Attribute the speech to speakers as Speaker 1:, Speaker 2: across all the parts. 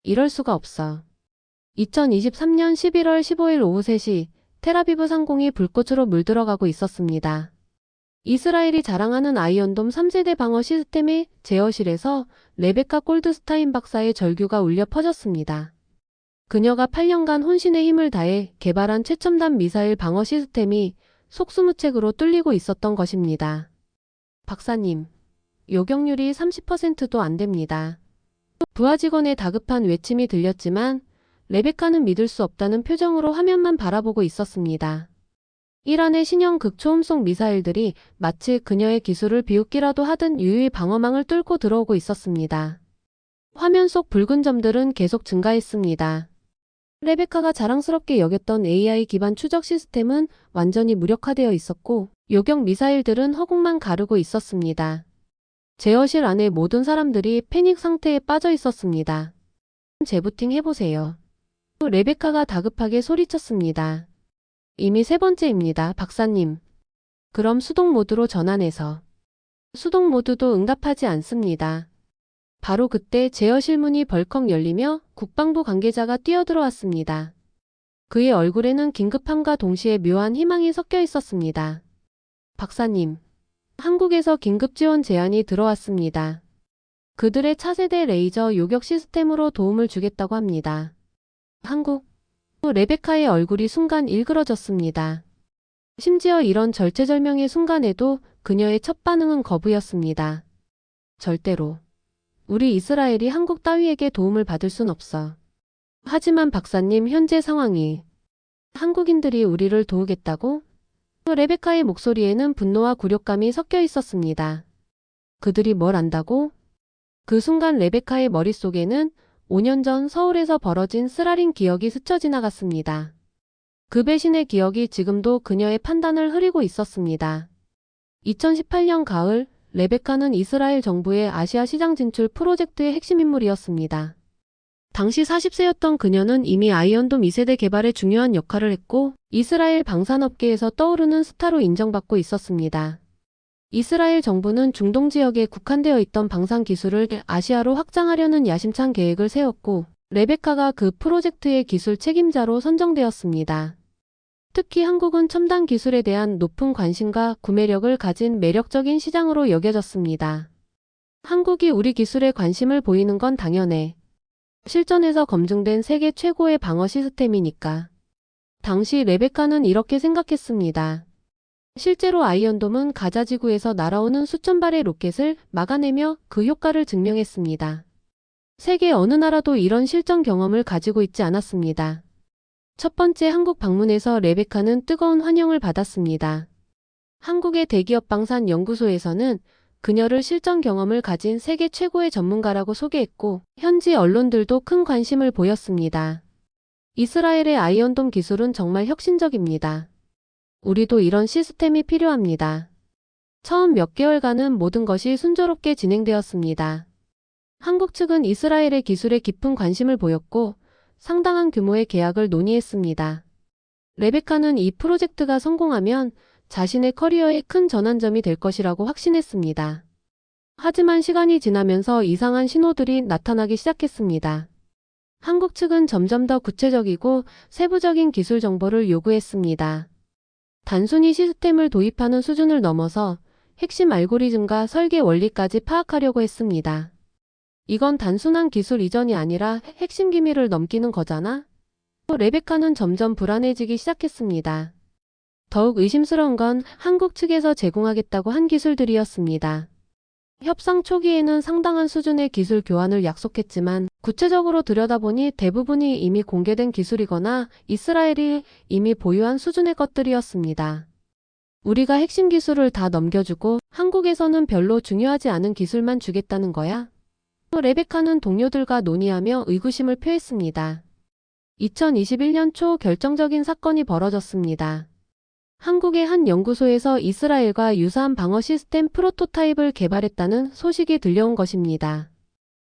Speaker 1: 이럴 수가 없어. 2023년 11월 15일 오후 3시 텔아비브 상공이 불꽃으로 물들어가고 있었습니다. 이스라엘이 자랑하는 아이언돔 3세대 방어 시스템의 제어실에서 레베카 골드스타인 박사의 절규가 울려 퍼졌습니다. 그녀가 8년간 혼신의 힘을 다해 개발한 최첨단 미사일 방어 시스템이 속수무책으로 뚫리고 있었던 것입니다. 박사님, 요격률이 30%도 안 됩니다. 부하 직원의 다급한 외침이 들렸지만 레베카는 믿을 수 없다는 표정으로 화면만 바라보고 있었습니다. 이란의 신형 극초음속 미사일들이 마치 그녀의 기술을 비웃기라도 하듯 유유히 방어망을 뚫고 들어오고 있었습니다. 화면 속 붉은 점들은 계속 증가했습니다. 레베카가 자랑스럽게 여겼던 AI 기반 추적 시스템은 완전히 무력화되어 있었고 요격 미사일들은 허공만 가르고 있었습니다. 제어실 안의 모든 사람들이 패닉 상태에 빠져 있었습니다. 재부팅 해보세요. 레베카가 다급하게 소리쳤습니다. 이미 세 번째입니다, 박사님. 그럼 수동 모드로 전환해서. 수동 모드도 응답하지 않습니다. 바로 그때 제어실 문이 벌컥 열리며 국방부 관계자가 뛰어들어왔습니다. 그의 얼굴에는 긴급함과 동시에 묘한 희망이 섞여 있었습니다. 박사님, 한국에서 긴급 지원 제안이 들어왔습니다. 그들의 차세대 레이저 요격 시스템으로 도움을 주겠다고 합니다. 한국? 레베카의 얼굴이 순간 일그러졌습니다. 심지어 이런 절체절명의 순간에도 그녀의 첫 반응은 거부였습니다. 절대로. 우리 이스라엘이 한국 따위에게 도움을 받을 순 없어. 하지만 박사님, 현재 상황이 한국인들이 우리를 도우겠다고? 레베카의 목소리에는 분노와 굴욕감이 섞여 있었습니다. 그들이 뭘 안다고? 그 순간 레베카의 머릿속에는 5년 전 서울에서 벌어진 쓰라린 기억이 스쳐 지나갔습니다. 그 배신의 기억이 지금도 그녀의 판단을 흐리고 있었습니다. 2018년 가을, 레베카는 이스라엘 정부의 아시아 시장 진출 프로젝트의 핵심 인물이었습니다. 당시 40세였던 그녀는 이미 아이언돔 2세대 개발에 중요한 역할을 했고 이스라엘 방산업계에서 떠오르는 스타로 인정받고 있었습니다. 이스라엘 정부는 중동 지역에 국한되어 있던 방산 기술을 아시아로 확장하려는 야심찬 계획을 세웠고 레베카가 그 프로젝트의 기술 책임자로 선정되었습니다. 특히 한국은 첨단 기술에 대한 높은 관심과 구매력을 가진 매력적인 시장으로 여겨졌습니다. 한국이 우리 기술에 관심을 보이는 건 당연해. 실전에서 검증된 세계 최고의 방어 시스템이니까. 당시 레베카는 이렇게 생각했습니다. 실제로 아이언돔은 가자 지구에서 날아오는 수천 발의 로켓을 막아내며 그 효과를 증명했습니다. 세계 어느 나라도 이런 실전 경험을 가지고 있지 않았습니다. 첫 번째 한국 방문에서 레베카는 뜨거운 환영을 받았습니다. 한국의 대기업 방산 연구소에서는 그녀를 실전 경험을 가진 세계 최고의 전문가라고 소개했고 현지 언론들도 큰 관심을 보였습니다. 이스라엘의 아이언돔 기술은 정말 혁신적입니다. 우리도 이런 시스템이 필요합니다. 처음 몇 개월간은 모든 것이 순조롭게 진행되었습니다. 한국 측은 이스라엘의 기술에 깊은 관심을 보였고 상당한 규모의 계약을 논의했습니다. 레베카는 이 프로젝트가 성공하면 자신의 커리어에 큰 전환점이 될 것이라고 확신했습니다. 하지만 시간이 지나면서 이상한 신호들이 나타나기 시작했습니다. 한국 측은 점점 더 구체적이고 세부적인 기술 정보를 요구했습니다. 단순히 시스템을 도입하는 수준을 넘어서 핵심 알고리즘과 설계 원리까지 파악하려고 했습니다. 이건 단순한 기술 이전이 아니라 핵심 기밀을 넘기는 거잖아? 레베카는 점점 불안해지기 시작했습니다. 더욱 의심스러운 건 한국 측에서 제공하겠다고 한 기술들이었습니다. 협상 초기에는 상당한 수준의 기술 교환을 약속했지만 구체적으로 들여다보니 대부분이 이미 공개된 기술이거나 이스라엘이 이미 보유한 수준의 것들이었습니다. 우리가 핵심 기술을 다 넘겨주고 한국에서는 별로 중요하지 않은 기술만 주겠다는 거야? 레베카는 동료들과 논의하며 의구심을 표했습니다. 2021년 초 결정적인 사건이 벌어졌습니다. 한국의 한 연구소에서 이스라엘과 유사한 방어 시스템 프로토타입을 개발했다는 소식이 들려온 것입니다.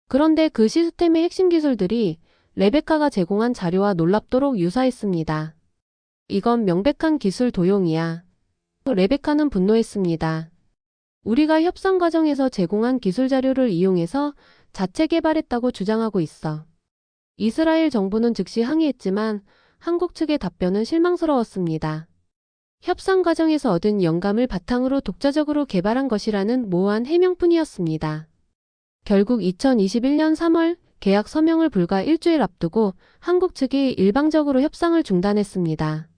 Speaker 1: 그런데 그 시스템의 핵심 기술들이 레베카가 제공한 자료와 놀랍도록 유사했습니다. 이건 명백한 기술 도용이야. 레베카는 분노했습니다. 우리가 협상 과정에서 제공한 기술 자료를 이용해서 자체 개발했다고 주장하고 있어. 이스라엘 정부는 즉시 항의했지만 한국 측의 답변은 실망스러웠습니다. 협상 과정에서 얻은 영감을 바탕으로 독자적으로 개발한 것이라는 모호한 해명뿐이었습니다. 결국 2021년 3월 계약 서명을 불과 일주일 앞두고 한국 측이 일방적으로 협상을 중단했습니다.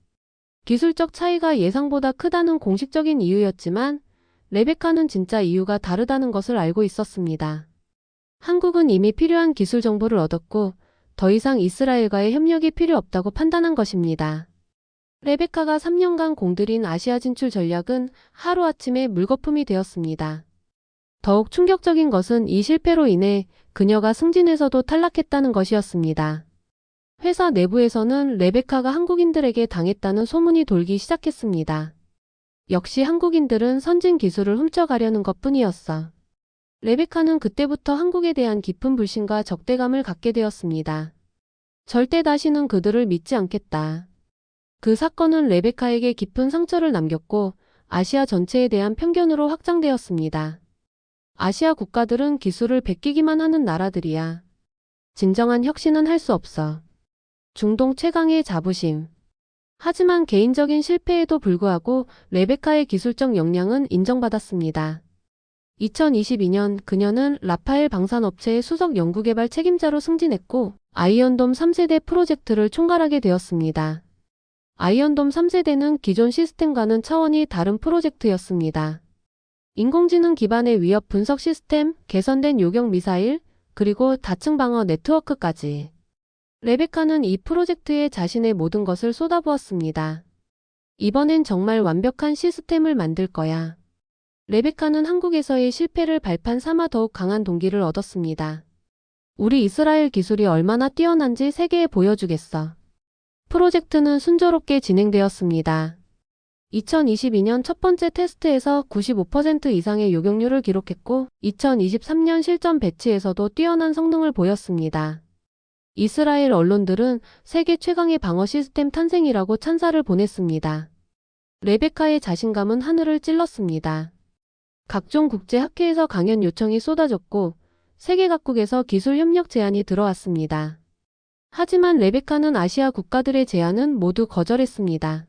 Speaker 1: 기술적 차이가 예상보다 크다는 공식적인 이유였지만 레베카는 진짜 이유가 다르다는 것을 알고 있었습니다. 한국은 이미 필요한 기술 정보를 얻었고 더 이상 이스라엘과의 협력이 필요 없다고 판단한 것입니다. 레베카가 3년간 공들인 아시아 진출 전략은 하루아침에 물거품이 되었습니다. 더욱 충격적인 것은 이 실패로 인해 그녀가 승진에서도 탈락했다는 것이었습니다. 회사 내부에서는 레베카가 한국인들에게 당했다는 소문이 돌기 시작했습니다. 역시 한국인들은 선진 기술을 훔쳐가려는 것뿐이었어. 레베카는 그때부터 한국에 대한 깊은 불신과 적대감을 갖게 되었습니다. 절대 다시는 그들을 믿지 않겠다. 그 사건은 레베카에게 깊은 상처를 남겼고 아시아 전체에 대한 편견으로 확장되었습니다. 아시아 국가들은 기술을 베끼기만 하는 나라들이야. 진정한 혁신은 할 수 없어. 중동 최강의 자부심. 하지만 개인적인 실패에도 불구하고 레베카의 기술적 역량은 인정받았습니다. 2022년 그녀는 라파엘 방산업체의 수석 연구개발 책임자로 승진했고 아이언돔 3세대 프로젝트를 총괄하게 되었습니다. 아이언돔 3세대는 기존 시스템과는 차원이 다른 프로젝트였습니다. 인공지능 기반의 위협 분석 시스템, 개선된 요격 미사일, 그리고 다층 방어 네트워크까지. 레베카는 이 프로젝트에 자신의 모든 것을 쏟아부었습니다. 이번엔 정말 완벽한 시스템을 만들 거야. 레베카는 한국에서의 실패를 발판 삼아 더욱 강한 동기를 얻었습니다. 우리 이스라엘 기술이 얼마나 뛰어난지 세계에 보여주겠어. 프로젝트는 순조롭게 진행되었습니다. 2022년 첫 번째 테스트에서 95% 이상의 요격률을 기록했고 2023년 실전 배치에서도 뛰어난 성능을 보였습니다. 이스라엘 언론들은 세계 최강의 방어 시스템 탄생이라고 찬사를 보냈습니다. 레베카의 자신감은 하늘을 찔렀습니다. 각종 국제 학회에서 강연 요청이 쏟아졌고 세계 각국에서 기술 협력 제안이 들어왔습니다. 하지만 레베카는 아시아 국가들의 제안은 모두 거절했습니다.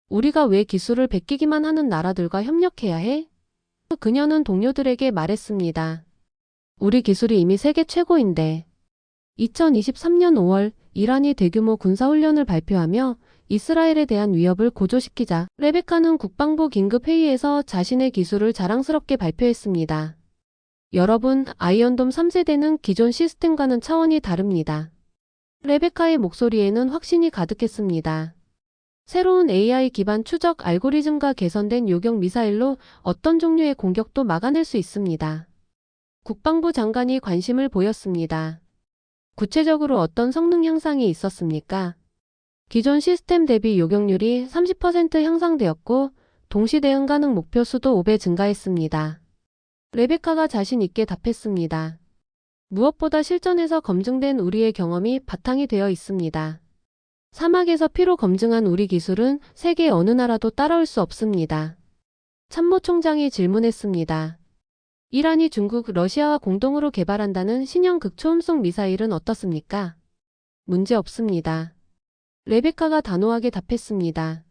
Speaker 1: 우리가 왜 기술을 베끼기만 하는 나라들과 협력해야 해? 그녀는 동료들에게 말했습니다. 우리 기술이 이미 세계 최고인데. 2023년 5월 이란이 대규모 군사훈련을 발표하며 이스라엘에 대한 위협을 고조시키자 레베카는 국방부 긴급회의에서 자신의 기술을 자랑스럽게 발표했습니다. 여러분, 아이언돔 3세대는 기존 시스템과는 차원이 다릅니다. 레베카의 목소리에는 확신이 가득했습니다. 새로운 AI 기반 추적 알고리즘과 개선된 요격 미사일로 어떤 종류의 공격도 막아낼 수 있습니다. 국방부 장관이 관심을 보였습니다. 구체적으로 어떤 성능 향상이 있었습니까? 기존 시스템 대비 요격률이 30% 향상되었고 동시 대응 가능 목표 수도 5배 증가했습니다. 레베카가 자신 있게 답했습니다. 무엇보다 실전에서 검증된 우리의 경험이 바탕이 되어 있습니다. 사막에서 피로 검증한 우리 기술은 세계 어느 나라도 따라올 수 없습니다. 참모총장이 질문했습니다. 이란이 중국, 러시아와 공동으로 개발한다는 신형 극초음속 미사일은 어떻습니까? 문제 없습니다. 레베카가 단호하게 답했습니다.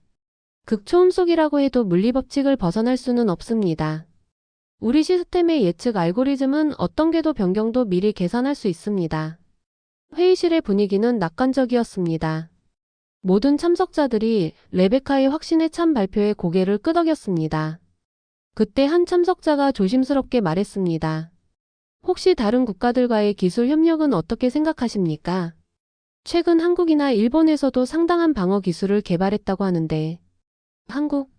Speaker 1: 극초음속이라고 해도 물리법칙을 벗어날 수는 없습니다. 우리 시스템의 예측 알고리즘은 어떤 궤도 변경도 미리 계산할 수 있습니다. 회의실의 분위기는 낙관적이었습니다. 모든 참석자들이 레베카의 확신에 찬 발표에 고개를 끄덕였습니다. 그때 한 참석자가 조심스럽게 말했습니다. 혹시 다른 국가들과의 기술 협력은 어떻게 생각하십니까? 최근 한국이나 일본에서도 상당한 방어 기술을 개발했다고 하는데 한국?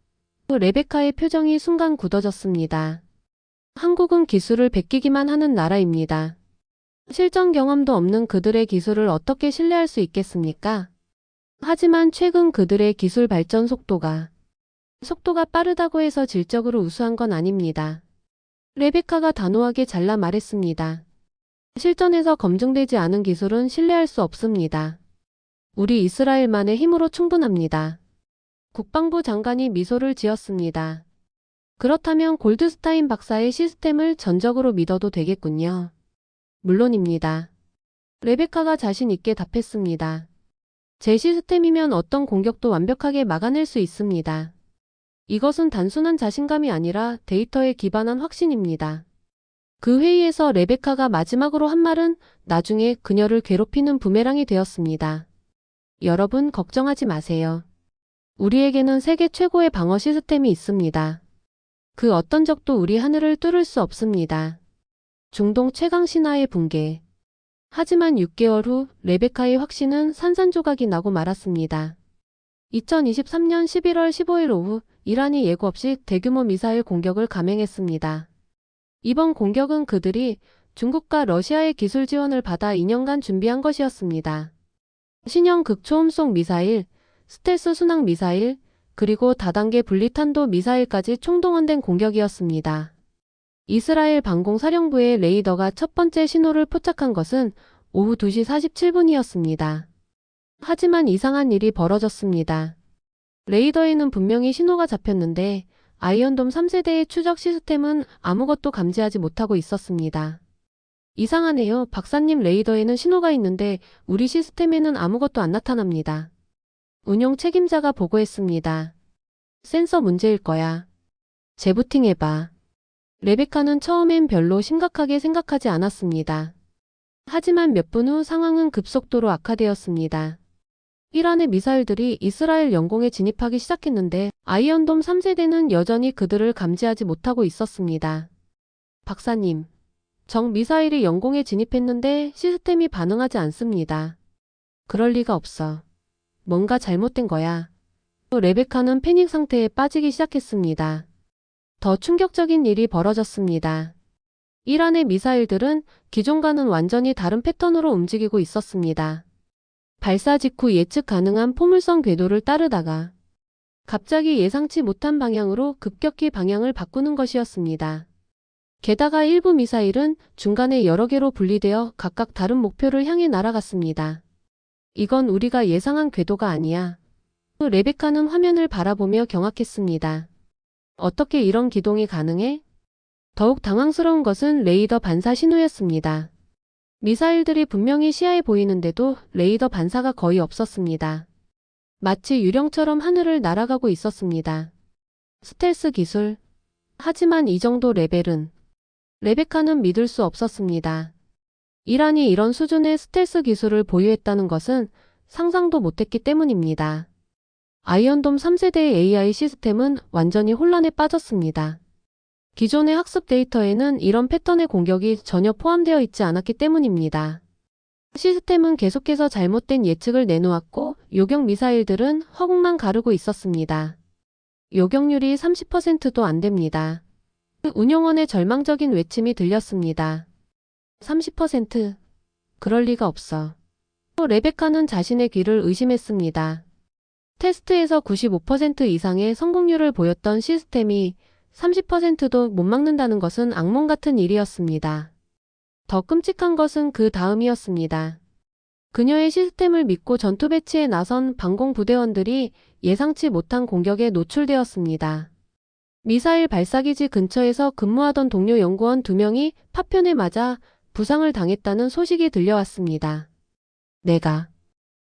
Speaker 1: 레베카의 표정이 순간 굳어졌습니다. 한국은 기술을 베끼기만 하는 나라입니다. 실전 경험도 없는 그들의 기술을 어떻게 신뢰할 수 있겠습니까? 하지만 최근 그들의 기술 발전 속도가 빠르다고 해서 질적으로 우수한 건 아닙니다. 레베카가 단호하게 잘라 말했습니다. 실전에서 검증되지 않은 기술은 신뢰할 수 없습니다. 우리 이스라엘만의 힘으로 충분합니다. 국방부 장관이 미소를 지었습니다. 그렇다면 골드스타인 박사의 시스템을 전적으로 믿어도 되겠군요. 물론입니다. 레베카가 자신 있게 답했습니다. 제 시스템이면 어떤 공격도 완벽하게 막아낼 수 있습니다. 이것은 단순한 자신감이 아니라 데이터에 기반한 확신입니다. 그 회의에서 레베카가 마지막으로 한 말은 나중에 그녀를 괴롭히는 부메랑이 되었습니다. 여러분 걱정하지 마세요. 우리에게는 세계 최고의 방어 시스템이 있습니다. 그 어떤 적도 우리 하늘을 뚫을 수 없습니다. 중동 최강 신화의 붕괴. 하지만 6개월 후 레베카의 확신은 산산조각이 나고 말았습니다. 2023년 11월 15일 오후 이란이 예고 없이 대규모 미사일 공격을 감행했습니다. 이번 공격은 그들이 중국과 러시아의 기술 지원을 받아 2년간 준비한 것이었습니다. 신형 극초음속 미사일, 스텔스 순항 미사일, 그리고 다단계 분리탄도 미사일까지 총동원된 공격이었습니다. 이스라엘 방공사령부의 레이더가 첫 번째 신호를 포착한 것은 오후 2시 47분이었습니다. 하지만 이상한 일이 벌어졌습니다. 레이더에는 분명히 신호가 잡혔는데 아이언돔 3세대의 추적 시스템은 아무것도 감지하지 못하고 있었습니다. 이상하네요. 박사님, 레이더에는 신호가 있는데 우리 시스템에는 아무것도 안 나타납니다. 운용 책임자가 보고했습니다. 센서 문제일 거야. 재부팅해봐. 레베카는 처음엔 별로 심각하게 생각하지 않았습니다. 하지만 몇 분 후 상황은 급속도로 악화되었습니다. 이란의 미사일들이 이스라엘 영공에 진입하기 시작했는데 아이언돔 3세대는 여전히 그들을 감지하지 못하고 있었습니다. 박사님, 적 미사일이 영공에 진입했는데 시스템이 반응하지 않습니다. 그럴 리가 없어. 뭔가 잘못된 거야. 레베카는 패닉 상태에 빠지기 시작했습니다. 더 충격적인 일이 벌어졌습니다. 이란의 미사일들은 기존과는 완전히 다른 패턴으로 움직이고 있었습니다. 발사 직후 예측 가능한 포물선 궤도를 따르다가 갑자기 예상치 못한 방향으로 급격히 방향을 바꾸는 것이었습니다. 게다가 일부 미사일은 중간에 여러 개로 분리되어 각각 다른 목표를 향해 날아갔습니다. 이건 우리가 예상한 궤도가 아니야. 레베카는 화면을 바라보며 경악했습니다. 어떻게 이런 기동이 가능해? 더욱 당황스러운 것은 레이더 반사 신호였습니다. 미사일들이 분명히 시야에 보이는데도 레이더 반사가 거의 없었습니다. 마치 유령처럼 하늘을 날아가고 있었습니다. 스텔스 기술. 하지만 이 정도 레벨은 레베카는 믿을 수 없었습니다. 이란이 이런 수준의 스텔스 기술을 보유했다는 것은 상상도 못했기 때문입니다. 아이언돔 3세대의 AI 시스템은 완전히 혼란에 빠졌습니다. 기존의 학습 데이터에는 이런 패턴의 공격이 전혀 포함되어 있지 않았기 때문입니다. 시스템은 계속해서 잘못된 예측을 내놓았고 요격 미사일들은 허공만 가르고 있었습니다. 요격률이 30%도 안 됩니다. 운용원의 절망적인 외침이 들렸습니다. 30%? 그럴 리가 없어. 레베카는 자신의 귀를 의심했습니다. 테스트에서 95% 이상의 성공률을 보였던 시스템이 30%도 못 막는다는 것은 악몽 같은 일이었습니다. 더 끔찍한 것은 그 다음이었습니다. 그녀의 시스템을 믿고 전투 배치에 나선 방공부대원들이 예상치 못한 공격에 노출되었습니다. 미사일 발사기지 근처에서 근무하던 동료 연구원 2명이 파편에 맞아 부상을 당했다는 소식이 들려왔습니다.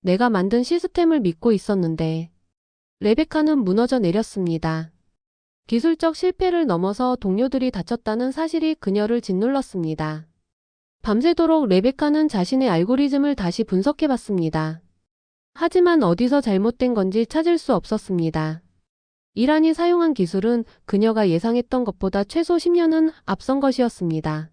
Speaker 1: 내가 만든 시스템을 믿고 있었는데 레베카는 무너져 내렸습니다. 기술적 실패를 넘어서 동료들이 다쳤다는 사실이 그녀를 짓눌렀습니다. 밤새도록 레베카는 자신의 알고리즘을 다시 분석해봤습니다. 하지만 어디서 잘못된 건지 찾을 수 없었습니다. 이란이 사용한 기술은 그녀가 예상했던 것보다 최소 10년은 앞선 것이었습니다.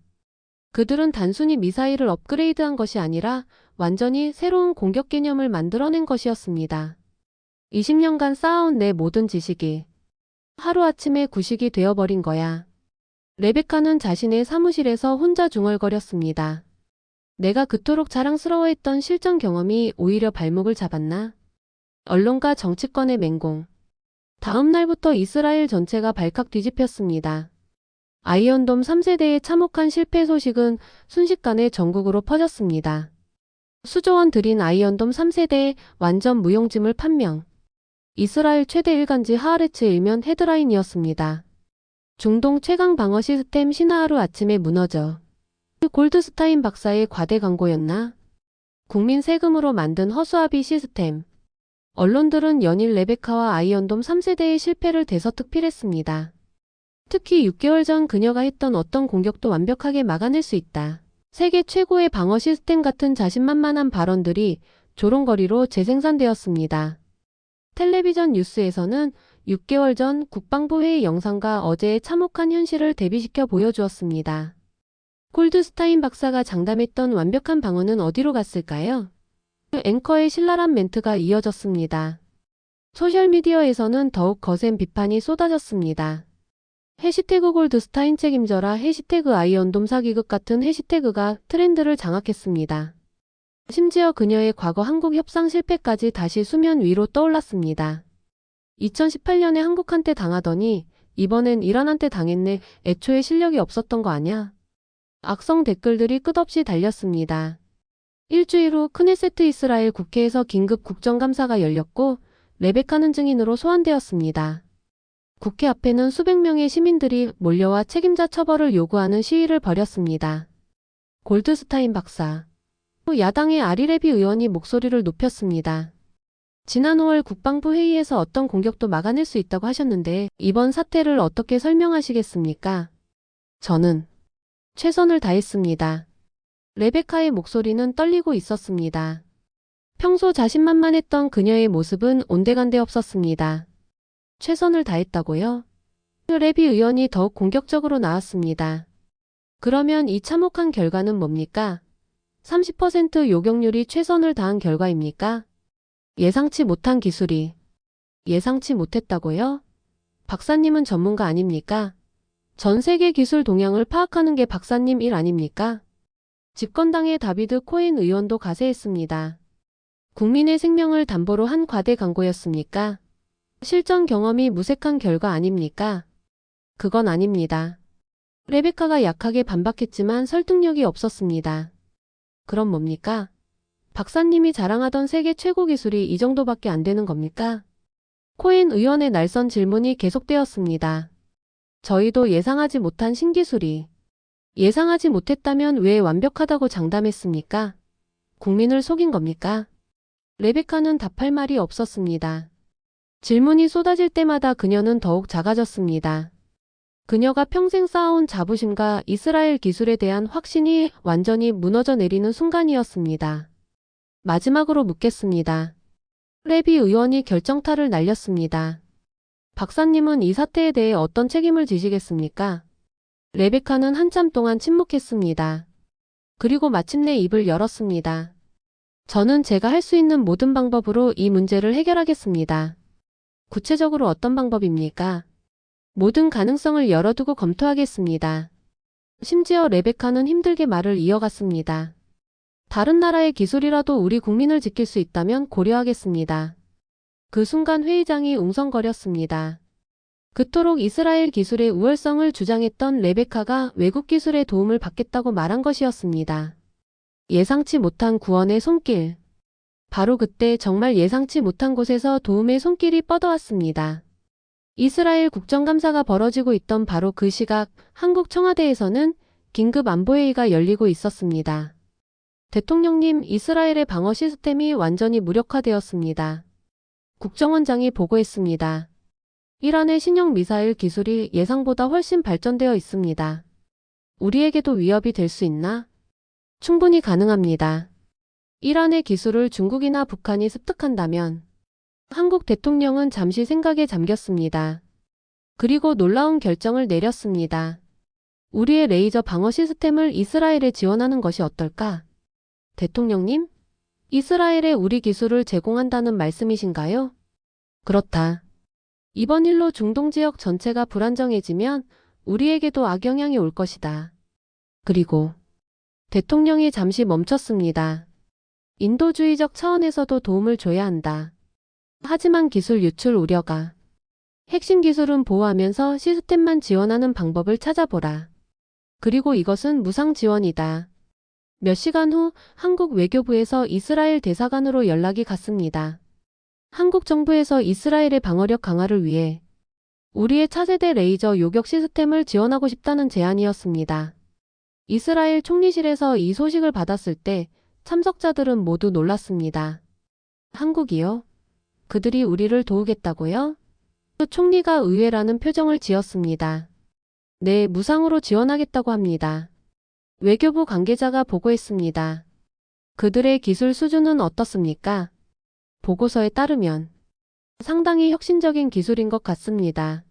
Speaker 1: 그들은 단순히 미사일을 업그레이드한 것이 아니라 완전히 새로운 공격 개념을 만들어낸 것이었습니다. 20년간 쌓아온 내 모든 지식이 하루아침에 구식이 되어버린 거야. 레베카는 자신의 사무실에서 혼자 중얼거렸습니다. 내가 그토록 자랑스러워했던 실전 경험이 오히려 발목을 잡았나? 언론과 정치권의 맹공. 다음 날부터 이스라엘 전체가 발칵 뒤집혔습니다. 아이언돔 3세대의 참혹한 실패 소식은 순식간에 전국으로 퍼졌습니다. 수조원 들인 아이언돔 3세대의 완전 무용지물 판명. 이스라엘 최대 일간지 하아레츠 일면 헤드라인이었습니다. 중동 최강 방어 시스템 신화 하루 아침에 무너져. 골드스타인 박사의 과대 광고였나? 국민 세금으로 만든 허수아비 시스템. 언론들은 연일 레베카와 아이언돔 3세대의 실패를 대서특필했습니다. 특히 6개월 전 그녀가 했던 어떤 공격도 완벽하게 막아낼 수 있다. 세계 최고의 방어 시스템 같은 자신만만한 발언들이 조롱거리로 재생산되었습니다. 텔레비전 뉴스에서는 6개월 전 국방부 회의 영상과 어제의 참혹한 현실을 대비시켜 보여주었습니다. 골드스타인 박사가 장담했던 완벽한 방어는 어디로 갔을까요? 앵커의 신랄한 멘트가 이어졌습니다. 소셜미디어에서는 더욱 거센 비판이 쏟아졌습니다. 해시태그 골드스타인 책임져라, 해시태그 아이언돔 사기극 같은 해시태그가 트렌드를 장악했습니다. 심지어 그녀의 과거 한국 협상 실패까지 다시 수면 위로 떠올랐습니다. 2018년에 한국한테 당하더니 이번엔 이란한테 당했네. 애초에 실력이 없었던 거 아냐? 악성 댓글들이 끝없이 달렸습니다. 일주일 후 크네세트 이스라엘 국회에서 긴급 국정감사가 열렸고 레베카는 증인으로 소환되었습니다. 국회 앞에는 수백 명의 시민들이 몰려와 책임자 처벌을 요구하는 시위를 벌였습니다. 골드스타인 박사. 야당의 아리레비 의원이 목소리를 높였습니다. 지난 5월 국방부 회의에서 어떤 공격도 막아낼 수 있다고 하셨는데 이번 사태를 어떻게 설명하시겠습니까? 저는 최선을 다했습니다. 레베카의 목소리는 떨리고 있었습니다. 평소 자신만만했던 그녀의 모습은 온데간데 없었습니다. 최선을 다했다고요? 레비 의원이 더욱 공격적으로 나왔습니다. 그러면 이 참혹한 결과는 뭡니까? 30% 요격률이 최선을 다한 결과입니까? 예상치 못한 기술이. 예상치 못했다고요? 박사님은 전문가 아닙니까? 전 세계 기술 동향을 파악하는 게 박사님 일 아닙니까? 집권당의 다비드 코엔 의원도 가세했습니다. 국민의 생명을 담보로 한 과대 광고였습니까? 실전 경험이 무색한 결과 아닙니까? 그건 아닙니다. 레베카가 약하게 반박했지만 설득력이 없었습니다. 그럼 뭡니까? 박사님이 자랑하던 세계 최고 기술이 이 정도밖에 안 되는 겁니까? 코엔 의원의 날선 질문이 계속되었습니다. 저희도 예상하지 못한 신기술이. 예상하지 못했다면 왜 완벽하다고 장담했습니까? 국민을 속인 겁니까? 레베카는 답할 말이 없었습니다. 질문이 쏟아질 때마다 그녀는 더욱 작아졌습니다. 그녀가 평생 쌓아온 자부심과 이스라엘 기술에 대한 확신이 완전히 무너져 내리는 순간이었습니다. 마지막으로 묻겠습니다. 레비 의원이 결정타를 날렸습니다. 박사님은 이 사태에 대해 어떤 책임을 지시겠습니까? 레베카는 한참 동안 침묵했습니다. 그리고 마침내 입을 열었습니다. 저는 제가 할 수 있는 모든 방법으로 이 문제를 해결하겠습니다. 구체적으로 어떤 방법입니까? 모든 가능성을 열어두고 검토하겠습니다. 심지어 레베카는 힘들게 말을 이어갔습니다. 다른 나라의 기술이라도 우리 국민을 지킬 수 있다면 고려하겠습니다. 그 순간 회의장이 웅성거렸습니다. 그토록 이스라엘 기술의 우월성을 주장했던 레베카가 외국 기술의 도움을 받겠다고 말한 것이었습니다. 예상치 못한 구원의 손길. 바로 그때 정말 예상치 못한 곳에서 도움의 손길이 뻗어왔습니다. 이스라엘 국정감사가 벌어지고 있던 바로 그 시각 한국 청와대에서는 긴급 안보회의가 열리고 있었습니다. 대통령님, 이스라엘의 방어 시스템이 완전히 무력화되었습니다. 국정원장이 보고했습니다. 이란의 신형 미사일 기술이 예상보다 훨씬 발전되어 있습니다. 우리에게도 위협이 될 수 있나? 충분히 가능합니다. 이란의 기술을 중국이나 북한이 습득한다면 한국 대통령은 잠시 생각에 잠겼습니다. 그리고 놀라운 결정을 내렸습니다. 우리의 레이저 방어 시스템을 이스라엘에 지원하는 것이 어떨까? 대통령님? 이스라엘에 우리 기술을 제공한다는 말씀이신가요? 그렇다. 이번 일로 중동 지역 전체가 불안정해지면 우리에게도 악영향이 올 것이다. 그리고 대통령이 잠시 멈췄습니다. 인도주의적 차원에서도 도움을 줘야 한다. 하지만 기술 유출 우려가. 핵심 기술은 보호하면서 시스템만 지원하는 방법을 찾아보라. 그리고 이것은 무상 지원이다. 몇 시간 후 한국 외교부에서 이스라엘 대사관으로 연락이 갔습니다. 한국 정부에서 이스라엘의 방어력 강화를 위해 우리의 차세대 레이저 요격 시스템을 지원하고 싶다는 제안이었습니다. 이스라엘 총리실에서 이 소식을 받았을 때 참석자들은 모두 놀랐습니다. 한국이요? 그들이 우리를 도우겠다고요? 총리가 의외라는 표정을 지었습니다. 네, 무상으로 지원하겠다고 합니다. 외교부 관계자가 보고했습니다. 그들의 기술 수준은 어떻습니까? 보고서에 따르면 상당히 혁신적인 기술인 것 같습니다.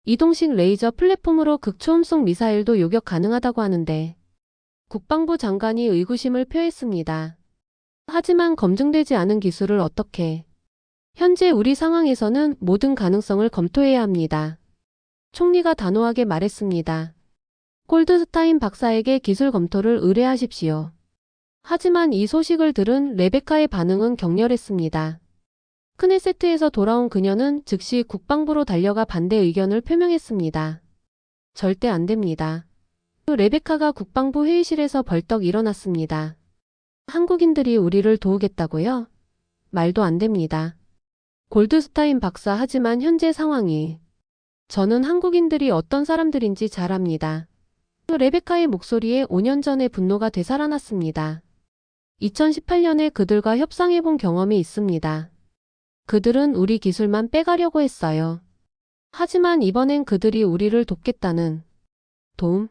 Speaker 1: 이동식 레이저 플랫폼으로 극초음속 미사일도 요격 가능하다고 하는데 국방부 장관이 의구심을 표했습니다. 하지만 검증되지 않은 기술을 어떻게? 현재 우리 상황에서는 모든 가능성을 검토해야 합니다. 총리가 단호하게 말했습니다. 골드스타인 박사에게 기술 검토를 의뢰하십시오. 하지만 이 소식을 들은 레베카의 반응은 격렬했습니다. 크네세트에서 돌아온 그녀는 즉시 국방부로 달려가 반대 의견을 표명했습니다. 절대 안 됩니다. 레베카가 국방부 회의실에서 벌떡 일어났습니다. 한국인들이 우리를 도우겠다고요? 말도 안 됩니다. 골드스타인 박사, 하지만 현재 상황이 저는 한국인들이 어떤 사람들인지 잘 압니다. 레베카의 목소리에 5년 전의 분노가 되살아났습니다. 2018년에 그들과 협상해본 경험이 있습니다. 그들은 우리 기술만 빼가려고 했어요. 하지만 이번엔 그들이 우리를 돕겠다는 도움?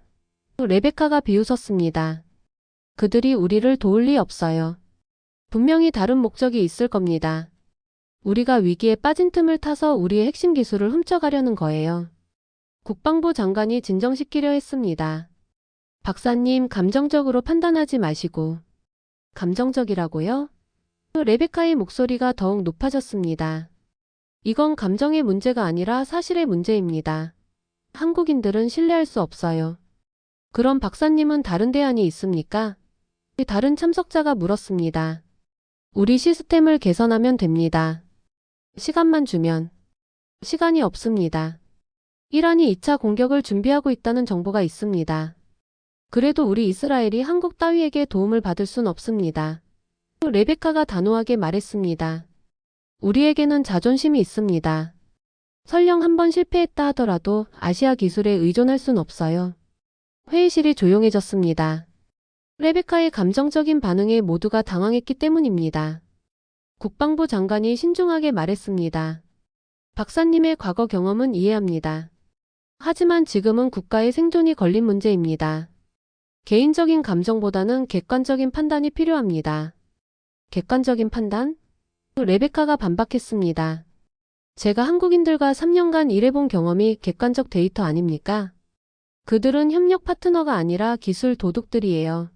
Speaker 1: 레베카가 비웃었습니다. 그들이 우리를 도울 리 없어요. 분명히 다른 목적이 있을 겁니다. 우리가 위기에 빠진 틈을 타서 우리의 핵심 기술을 훔쳐가려는 거예요. 국방부 장관이 진정시키려 했습니다. 박사님, 감정적으로 판단하지 마시고. 감정적이라고요? 레베카의 목소리가 더욱 높아졌습니다. 이건 감정의 문제가 아니라 사실의 문제입니다. 한국인들은 신뢰할 수 없어요. 그럼 박사님은 다른 대안이 있습니까? 다른 참석자가 물었습니다. 우리 시스템을 개선하면 됩니다. 시간만 주면. 시간이 없습니다. 이란이 2차 공격을 준비하고 있다는 정보가 있습니다. 그래도 우리 이스라엘이 한국 따위에게 도움을 받을 순 없습니다. 레베카가 단호하게 말했습니다. 우리에게는 자존심이 있습니다. 설령 한번 실패했다 하더라도 아시아 기술에 의존할 순 없어요. 회의실이 조용해졌습니다. 레베카의 감정적인 반응에 모두가 당황했기 때문입니다. 국방부 장관이 신중하게 말했습니다. 박사님의 과거 경험은 이해합니다. 하지만 지금은 국가의 생존이 걸린 문제입니다. 개인적인 감정보다는 객관적인 판단이 필요합니다. 객관적인 판단? 레베카가 반박했습니다. 제가 한국인들과 3년간 일해본 경험이 객관적 데이터 아닙니까? 그들은 협력 파트너가 아니라 기술 도둑들이에요.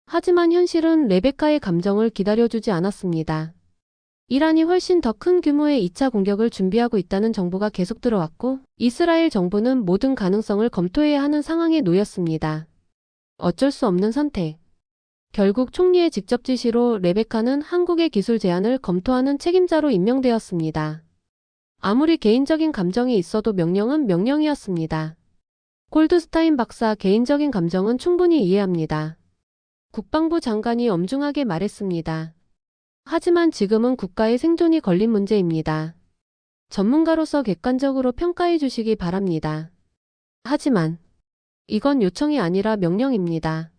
Speaker 1: 하지만 현실은 레베카의 감정을 기다려주지 않았습니다. 이란이 훨씬 더 큰 규모의 2차 공격을 준비하고 있다는 정보가 계속 들어왔고 이스라엘 정부는 모든 가능성을 검토해야 하는 상황에 놓였습니다. 어쩔 수 없는 선택. 결국 총리의 직접 지시로 레베카는 한국의 기술 제안을 검토하는 책임자로 임명되었습니다. 아무리 개인적인 감정이 있어도 명령은 명령이었습니다. 골드스타인 박사, 개인적인 감정은 충분히 이해합니다. 국방부 장관이 엄중하게 말했습니다. 하지만 지금은 국가의 생존이 걸린 문제입니다. 전문가로서 객관적으로 평가해 주시기 바랍니다. 하지만 이건 요청이 아니라 명령입니다.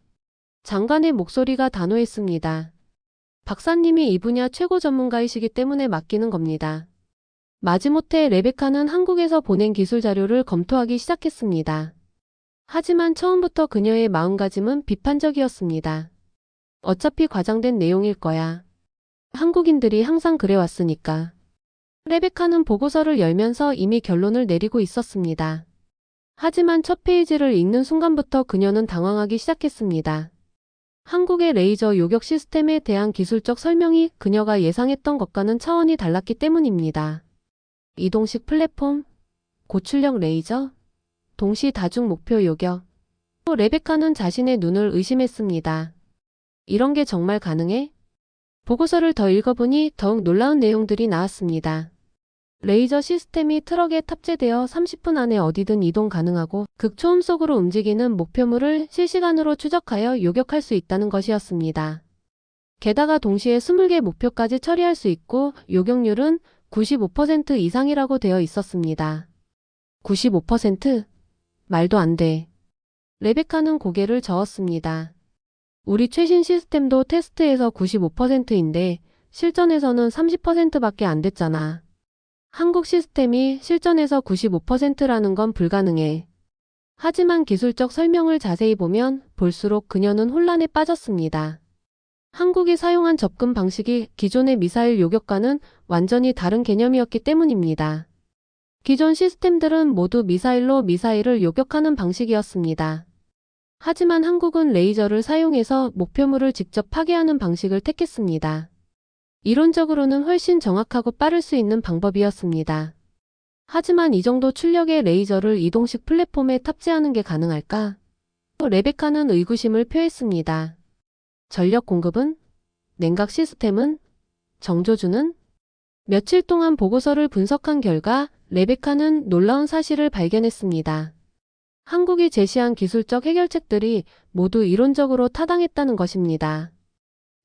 Speaker 1: 장관의 목소리가 단호했습니다. 박사님이 이 분야 최고 전문가이시기 때문에 맡기는 겁니다. 마지못해 레베카는 한국에서 보낸 기술 자료를 검토하기 시작했습니다. 하지만 처음부터 그녀의 마음가짐은 비판적이었습니다. 어차피 과장된 내용일 거야. 한국인들이 항상 그래왔으니까. 레베카는 보고서를 열면서 이미 결론을 내리고 있었습니다. 하지만 첫 페이지를 읽는 순간부터 그녀는 당황하기 시작했습니다. 한국의 레이저 요격 시스템에 대한 기술적 설명이 그녀가 예상했던 것과는 차원이 달랐기 때문입니다. 이동식 플랫폼, 고출력 레이저, 동시 다중 목표 요격. 레베카는 자신의 눈을 의심했습니다. 이런 게 정말 가능해? 보고서를 더 읽어보니 더욱 놀라운 내용들이 나왔습니다. 레이저 시스템이 트럭에 탑재되어 30분 안에 어디든 이동 가능하고 극초음속으로 움직이는 목표물을 실시간으로 추적하여 요격할 수 있다는 것이었습니다. 게다가 동시에 20개 목표까지 처리할 수 있고 요격률은 95% 이상이라고 되어 있었습니다. 95%? 말도 안 돼. 레베카는 고개를 저었습니다. 우리 최신 시스템도 테스트에서 95%인데 실전에서는 30%밖에 안 됐잖아. 한국 시스템이 실전에서 95%라는 건 불가능해. 하지만 기술적 설명을 자세히 보면 볼수록 그녀는 혼란에 빠졌습니다. 한국이 사용한 접근 방식이 기존의 미사일 요격과는 완전히 다른 개념이었기 때문입니다. 기존 시스템들은 모두 미사일로 미사일을 요격하는 방식이었습니다. 하지만 한국은 레이저를 사용해서 목표물을 직접 파괴하는 방식을 택했습니다. 이론적으로는 훨씬 정확하고 빠를 수 있는 방법이었습니다. 하지만 이 정도 출력의 레이저를 이동식 플랫폼에 탑재하는 게 가능할까? 레베카는 의구심을 표했습니다. 전력 공급은? 냉각 시스템은? 정조주는? 며칠 동안 보고서를 분석한 결과 레베카는 놀라운 사실을 발견했습니다. 한국이 제시한 기술적 해결책들이 모두 이론적으로 타당했다는 것입니다.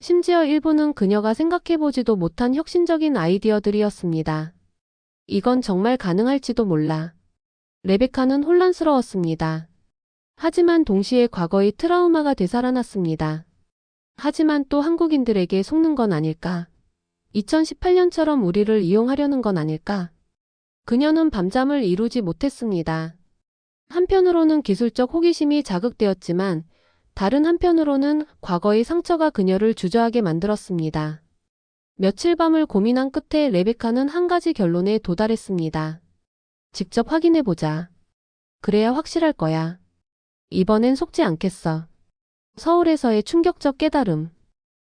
Speaker 1: 심지어 일부는 그녀가 생각해보지도 못한 혁신적인 아이디어들이었습니다. 이건 정말 가능할지도 몰라. 레베카는 혼란스러웠습니다. 하지만 동시에 과거의 트라우마가 되살아났습니다. 하지만 또 한국인들에게 속는 건 아닐까? 2018년처럼 우리를 이용하려는 건 아닐까? 그녀는 밤잠을 이루지 못했습니다. 한편으로는 기술적 호기심이 자극되었지만 다른 한편으로는 과거의 상처가 그녀를 주저하게 만들었습니다. 며칠 밤을 고민한 끝에 레베카는 한 가지 결론에 도달했습니다. 직접 확인해보자. 그래야 확실할 거야. 이번엔 속지 않겠어. 서울에서의 충격적 깨달음.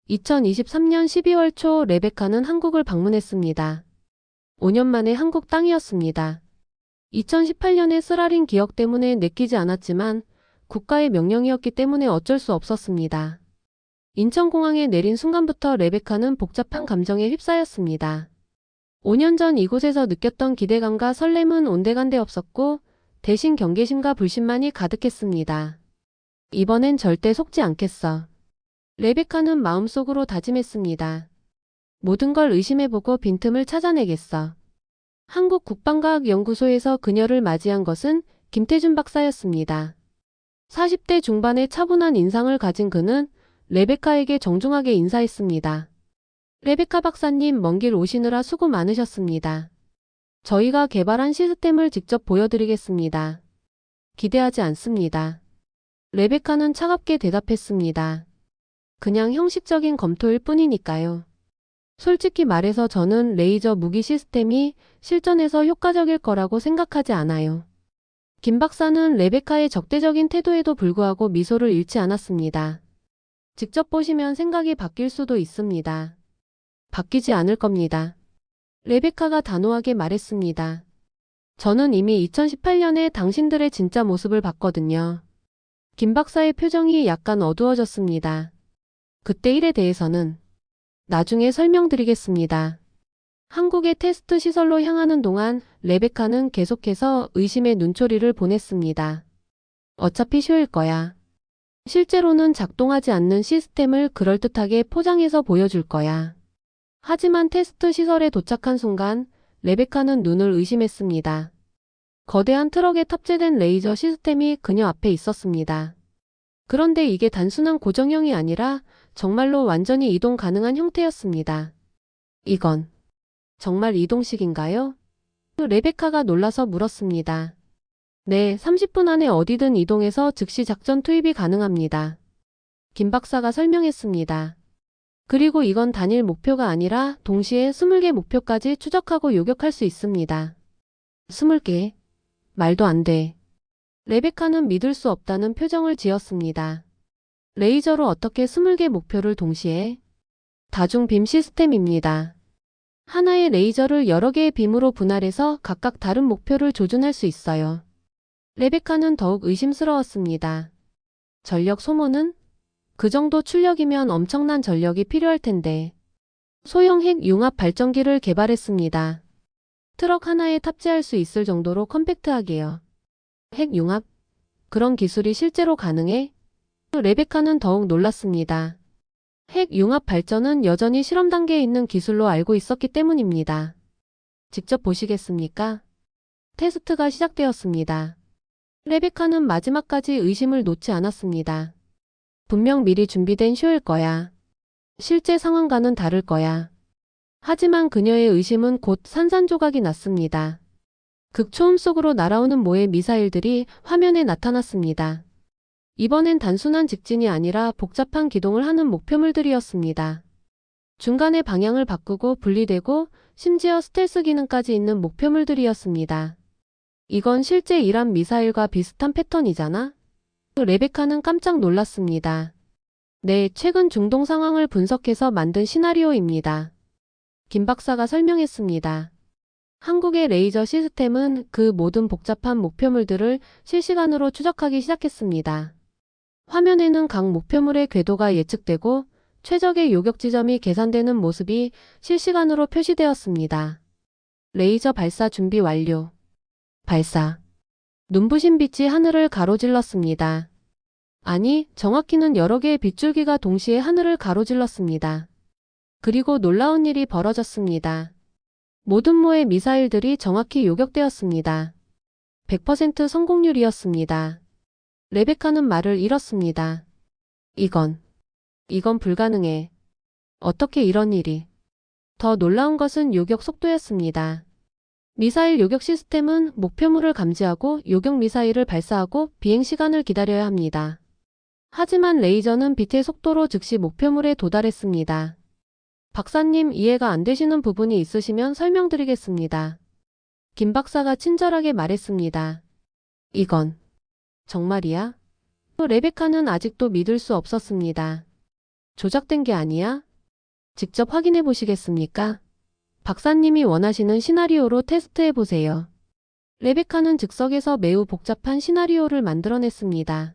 Speaker 1: 2023년 12월 초 레베카는 한국을 방문했습니다. 5년 만에 한국 땅이었습니다. 2018년의 쓰라린 기억 때문에 내키지 않았지만 국가의 명령이었기 때문에 어쩔 수 없었습니다. 인천공항에 내린 순간부터 레베카는 복잡한 감정에 휩싸였습니다. 5년 전 이곳에서 느꼈던 기대감과 설렘은 온데간데 없었고 대신 경계심과 불신만이 가득했습니다. 이번엔 절대 속지 않겠어. 레베카는 마음속으로 다짐했습니다. 모든 걸 의심해보고 빈틈을 찾아내겠어. 한국국방과학연구소에서 그녀를 맞이한 것은 김태준 박사였습니다. 40대 중반의 차분한 인상을 가진 그는 레베카에게 정중하게 인사했습니다. 레베카 박사님, 먼 길 오시느라 수고 많으셨습니다. 저희가 개발한 시스템을 직접 보여드리겠습니다. 기대하지 않습니다. 레베카는 차갑게 대답했습니다. 그냥 형식적인 검토일 뿐이니까요. 솔직히 말해서 저는 레이저 무기 시스템이 실전에서 효과적일 거라고 생각하지 않아요. 김 박사는 레베카의 적대적인 태도에도 불구하고 미소를 잃지 않았습니다. 직접 보시면 생각이 바뀔 수도 있습니다. 바뀌지 않을 겁니다. 레베카가 단호하게 말했습니다. 저는 이미 2018년에 당신들의 진짜 모습을 봤거든요. 김 박사의 표정이 약간 어두워졌습니다. 그때 일에 대해서는 나중에 설명드리겠습니다. 한국의 테스트 시설로 향하는 동안 레베카는 계속해서 의심의 눈초리를 보냈습니다. 어차피 쇼일 거야. 실제로는 작동하지 않는 시스템을 그럴듯하게 포장해서 보여줄 거야. 하지만 테스트 시설에 도착한 순간 레베카는 눈을 의심했습니다. 거대한 트럭에 탑재된 레이저 시스템이 그녀 앞에 있었습니다. 그런데 이게 단순한 고정형이 아니라 정말로 완전히 이동 가능한 형태였습니다. 이건 정말 이동식인가요? 레베카가 놀라서 물었습니다. 네, 30분 안에 어디든 이동해서 즉시 작전 투입이 가능합니다. 김 박사가 설명했습니다. 그리고 이건 단일 목표가 아니라 동시에 20개 목표까지 추적하고 요격할 수 있습니다. 20개? 말도 안 돼. 레베카는 믿을 수 없다는 표정을 지었습니다. 레이저로 어떻게 20개 목표를 동시에? 다중빔 시스템입니다. 하나의 레이저를 여러 개의 빔으로 분할해서 각각 다른 목표를 조준할 수 있어요. 레베카는 더욱 의심스러웠습니다. 전력 소모는? 그 정도 출력이면 엄청난 전력이 필요할 텐데. 소형 핵 융합 발전기를 개발했습니다. 트럭 하나에 탑재할 수 있을 정도로 컴팩트하게요. 핵 융합? 그런 기술이 실제로 가능해? 레베카는 더욱 놀랐습니다. 핵 융합 발전은 여전히 실험 단계에 있는 기술로 알고 있었기 때문입니다. 직접 보시겠습니까? 테스트가 시작되었습니다. 레베카는 마지막까지 의심을 놓지 않았습니다. 분명 미리 준비된 쇼일 거야. 실제 상황과는 다를 거야. 하지만 그녀의 의심은 곧 산산조각이 났습니다. 극초음 속으로 날아오는 모의 미사일들이 화면에 나타났습니다. 이번엔 단순한 직진이 아니라 복잡한 기동을 하는 목표물들이었습니다. 중간에 방향을 바꾸고 분리되고 심지어 스텔스 기능까지 있는 목표물들이었습니다. 이건 실제 이란 미사일과 비슷한 패턴이잖아? 레베카는 깜짝 놀랐습니다. 네, 최근 중동 상황을 분석해서 만든 시나리오입니다. 김 박사가 설명했습니다. 한국의 레이저 시스템은 그 모든 복잡한 목표물들을 실시간으로 추적하기 시작했습니다. 화면에는 각 목표물의 궤도가 예측되고 최적의 요격 지점이 계산되는 모습이 실시간으로 표시되었습니다. 레이저 발사 준비 완료. 발사. 눈부신 빛이 하늘을 가로질렀습니다. 아니, 정확히는 여러 개의 빗줄기가 동시에 하늘을 가로질렀습니다. 그리고 놀라운 일이 벌어졌습니다. 모든 모의 미사일들이 정확히 요격되었습니다. 100% 성공률이었습니다. 레베카는 말을 잃었습니다. 이건 불가능해. 어떻게 이런 일이. 더 놀라운 것은 요격 속도였습니다. 미사일 요격 시스템은 목표물을 감지하고 요격 미사일을 발사하고 비행 시간을 기다려야 합니다. 하지만 레이저는 빛의 속도로 즉시 목표물에 도달했습니다. 박사님, 이해가 안 되시는 부분이 있으시면 설명드리겠습니다. 김 박사가 친절하게 말했습니다. 이건 정말이야? 레베카는 아직도 믿을 수 없었습니다. 조작된 게 아니야? 직접 확인해 보시겠습니까? 박사님이 원하시는 시나리오로 테스트해 보세요. 레베카는 즉석에서 매우 복잡한 시나리오를 만들어냈습니다.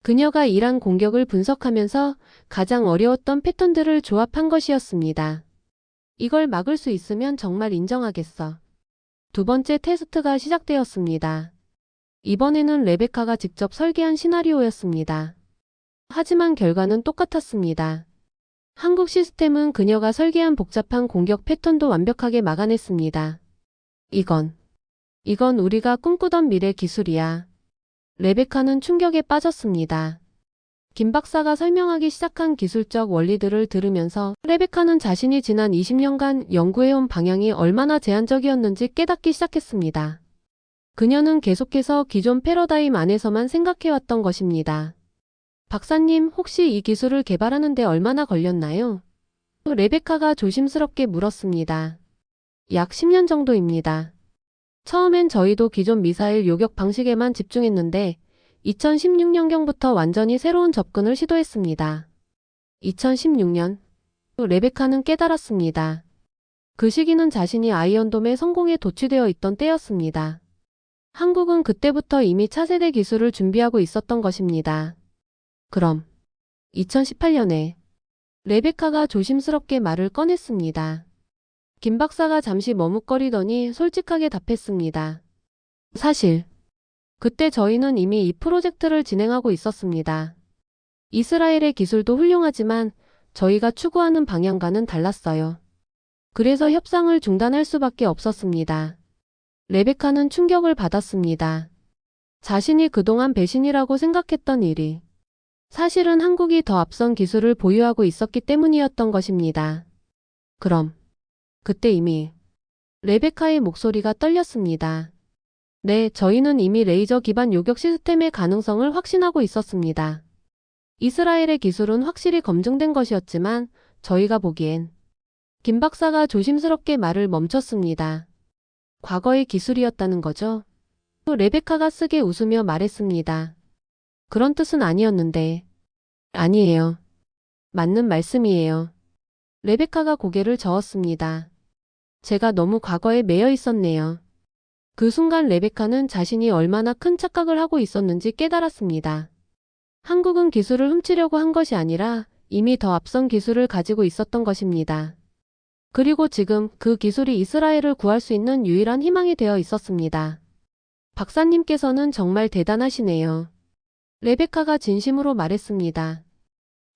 Speaker 1: 그녀가 이란 공격을 분석하면서 가장 어려웠던 패턴들을 조합한 것이었습니다. 이걸 막을 수 있으면 정말 인정하겠어. 두 번째 테스트가 시작되었습니다. 이번에는 레베카가 직접 설계한 시나리오였습니다. 하지만 결과는 똑같았습니다. 한국 시스템은 그녀가 설계한 복잡한 공격 패턴도 완벽하게 막아냈습니다. 이건 우리가 꿈꾸던 미래 기술이야. 레베카는 충격에 빠졌습니다. 김 박사가 설명하기 시작한 기술적 원리들을 들으면서 레베카는 자신이 지난 20년간 연구해온 방향이 얼마나 제한적이었는지 깨닫기 시작했습니다. 그녀는 계속해서 기존 패러다임 안에서만 생각해왔던 것입니다. 박사님, 혹시 이 기술을 개발하는 데 얼마나 걸렸나요? 레베카가 조심스럽게 물었습니다. 약 10년 정도입니다. 처음엔 저희도 기존 미사일 요격 방식에만 집중했는데 2016년경부터 완전히 새로운 접근을 시도했습니다. 2016년. 레베카는 깨달았습니다. 그 시기는 자신이 아이언돔의 성공에 도취되어 있던 때였습니다. 한국은 그때부터 이미 차세대 기술을 준비하고 있었던 것입니다. 그럼 2018년에 레베카가 조심스럽게 말을 꺼냈습니다. 김 박사가 잠시 머뭇거리더니 솔직하게 답했습니다. 사실 그때 저희는 이미 이 프로젝트를 진행하고 있었습니다. 이스라엘의 기술도 훌륭하지만 저희가 추구하는 방향과는 달랐어요. 그래서 협상을 중단할 수밖에 없었습니다. 레베카는 충격을 받았습니다. 자신이 그동안 배신이라고 생각했던 일이 사실은 한국이 더 앞선 기술을 보유하고 있었기 때문이었던 것입니다. 그럼 그때 이미 레베카의 목소리가 떨렸습니다. 네, 저희는 이미 레이저 기반 요격 시스템의 가능성을 확신하고 있었습니다. 이스라엘의 기술은 확실히 검증된 것이었지만 저희가 보기엔 김 박사가 조심스럽게 말을 멈췄습니다. 과거의 기술이었다는 거죠? 또 레베카가 쓰게 웃으며 말했습니다. 그런 뜻은 아니었는데. 아니에요. 맞는 말씀이에요. 레베카가 고개를 저었습니다. 제가 너무 과거에 매여 있었네요. 그 순간 레베카는 자신이 얼마나 큰 착각을 하고 있었는지 깨달았습니다. 한국은 기술을 훔치려고 한 것이 아니라 이미 더 앞선 기술을 가지고 있었던 것입니다. 그리고 지금 그 기술이 이스라엘을 구할 수 있는 유일한 희망이 되어 있었습니다. 박사님께서는 정말 대단하시네요. 레베카가 진심으로 말했습니다.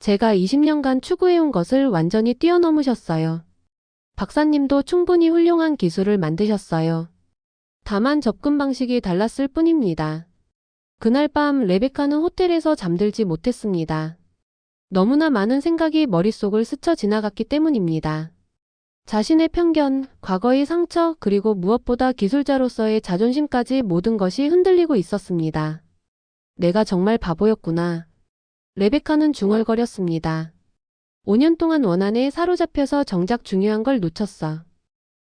Speaker 1: 제가 20년간 추구해온 것을 완전히 뛰어넘으셨어요. 박사님도 충분히 훌륭한 기술을 만드셨어요. 다만 접근 방식이 달랐을 뿐입니다. 그날 밤 레베카는 호텔에서 잠들지 못했습니다. 너무나 많은 생각이 머릿속을 스쳐 지나갔기 때문입니다. 자신의 편견, 과거의 상처, 그리고 무엇보다 기술자로서의 자존심까지 모든 것이 흔들리고 있었습니다. 내가 정말 바보였구나. 레베카는 중얼거렸습니다. 5년 동안 원한에 사로잡혀서 정작 중요한 걸 놓쳤어.